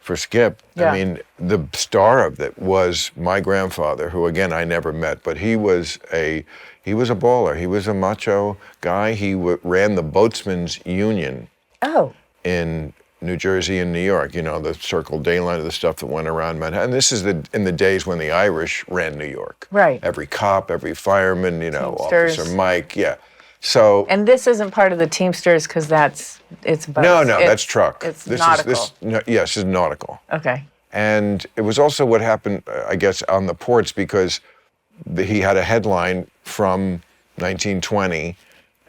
for Skip. Yeah. I mean, the star of it was my grandfather, who again I never met, but he was a baller. He was a macho guy. He ran the Boatsmen's Union Oh. in New Jersey and New York. You know, the Circle Day line of the stuff that went around Manhattan. This is in the days when the Irish ran New York. Right. Every cop, every fireman, you know, Teamsters. Officer Mike, yeah. So. And this isn't part of the Teamsters because it's boats. No, that's truck. It's this nautical. Yes, it's nautical. Okay. And it was also what happened, I guess, on the ports because he had a headline from 1920,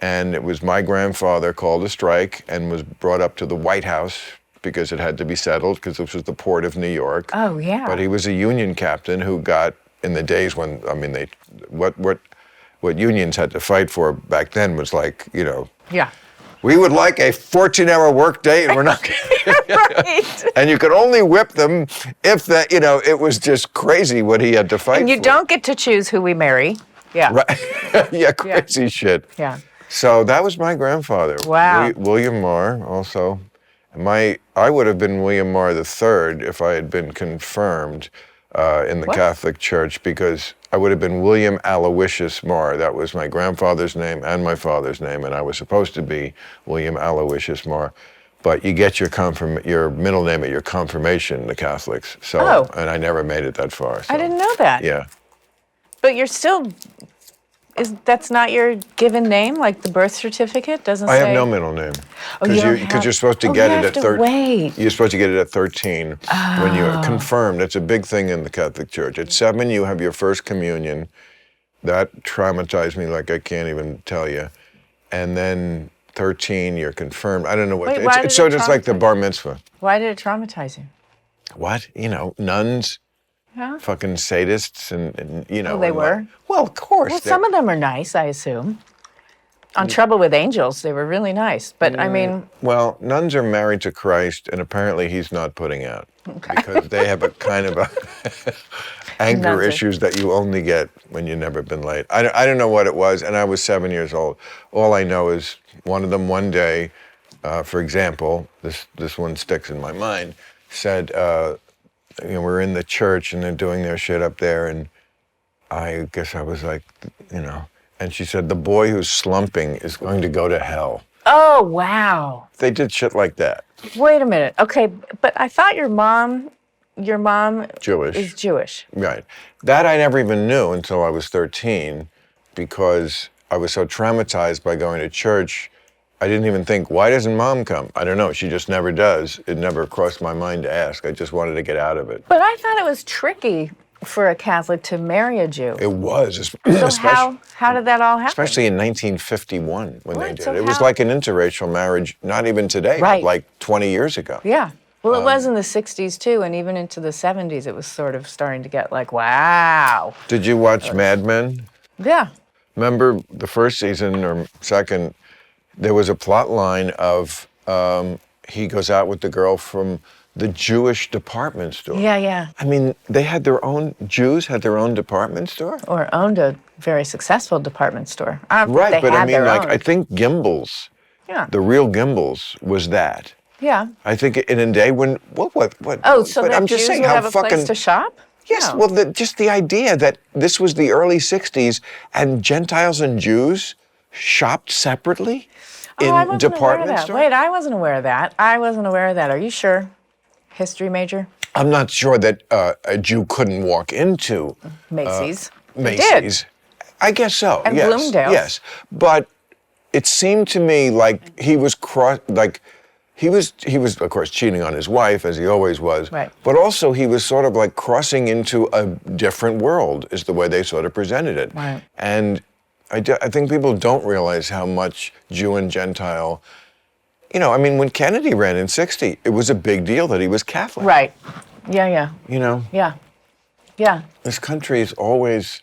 and it was my grandfather called a strike and was brought up to the White House because it had to be settled because this was the port of New York. Oh, yeah. But he was a Union captain who got, in the days when, I mean, what unions had to fight for back then was like, you know. Yeah. We would like a 14-hour work day, and we're not. Right. And you could only whip them if that, you know, it was just crazy what he had to fight for. And you don't get to choose who we marry. Yeah. Right. Yeah, crazy shit. Yeah. So that was my grandfather. Wow. William Maher, also. I would have been William Maher III if I had been confirmed in the Catholic Church, because I would have been William Aloysius Maher. That was my grandfather's name and my father's name, and I was supposed to be William Aloysius Maher. But you get your middle name at your confirmation, the Catholics. So, and I never made it that far. So. I didn't know that. Yeah. But you're still, that's not your given name, like the birth certificate doesn't say? I have no middle name. Oh, Because you're supposed to get it at 13. Wait. You're supposed to get it at 13 when you're confirmed. It's a big thing in the Catholic Church. At 7, you have your first communion. That traumatized me like I can't even tell you. And then 13, you're confirmed. I don't know what. Wait, why it's did it just like the bar mitzvah. Why did it traumatize you? What? You know, nuns. Yeah. Fucking sadists and you know. Oh, they were? Well, of course. Well, some of them are nice, I assume. On Trouble with Angels, they were really nice. But I mean. Well, nuns are married to Christ, and apparently he's not putting out. Okay. Because they have a kind of anger issues that you only get when you've never been late. I don't know what it was, and I was 7 years old. All I know is one of them one day, for example, this one sticks in my mind, said, you know, we're in the church and they're doing their shit up there, and I guess I was like, you know, and she said, the boy who's slumping is going to go to hell. Oh, wow. They did shit like that. Wait a minute. Okay, but I thought your mom Jewish. is Jewish. Right. That I never even knew until I was 13, because I was so traumatized by going to church. I didn't even think, why doesn't mom come? I don't know. She just never does. It never crossed my mind to ask. I just wanted to get out of it. But I thought it was tricky for a Catholic to marry a Jew. It was. So how did that all happen? Especially in 1951 when they did so it. It was like an interracial marriage, not even today, right. But like 20 years ago. Yeah. Well, it was in the 60s too, and even into the 70s, it was sort of starting to get like, wow. Did you watch Mad Men? Yeah. Remember the first season or second, there was a plot line of he goes out with the girl from the Jewish department store. Yeah, yeah. I mean, Jews had their own department store? Or owned a very successed department store. I don't think Right, they but had I mean, their like, own. I think Gimbel's, the real Gimbel's was that. Yeah. I think in a day when, what? Oh, so but that I'm just Jews saying would how have a fucking, place to shop? Yes, No. well, just the idea that this was the early 60s and Gentiles and Jews shopped separately in department stores? Wait, I wasn't aware of that. Are you sure? History major? I'm not sure that a Jew couldn't walk into Macy's. Macy's. I guess so. And yes, Bloomingdale's. Yes, but it seemed to me like he was he was of course cheating on his wife, as he always was. Right. But also he was sort of like crossing into a different world, is the way they sort of presented it. Right. And I think people don't realize how much Jew and Gentile. You know, I mean, when Kennedy ran in '60, it was a big deal that he was Catholic. Right. Yeah, yeah. You know? Yeah. Yeah. This country is always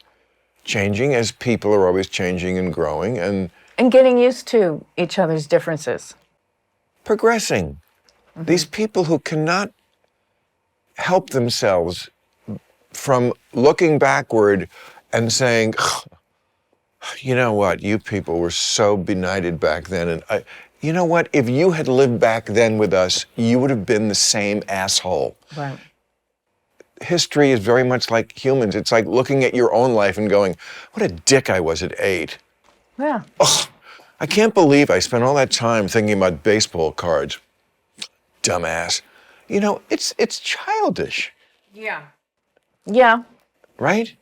changing, as people are always changing and growing and getting used to each other's differences. progressing. Mm-hmm. These people who cannot help themselves from looking backward and saying, you know what, you people were so benighted back then. And you know what? If you had lived back then with us, you would have been the same asshole. Right. History is very much like humans. It's like looking at your own life and going, what a dick I was at 8. Yeah. Ugh, I can't believe I spent all that time thinking about baseball cards. Dumbass. You know, it's childish. Yeah. Yeah. Right?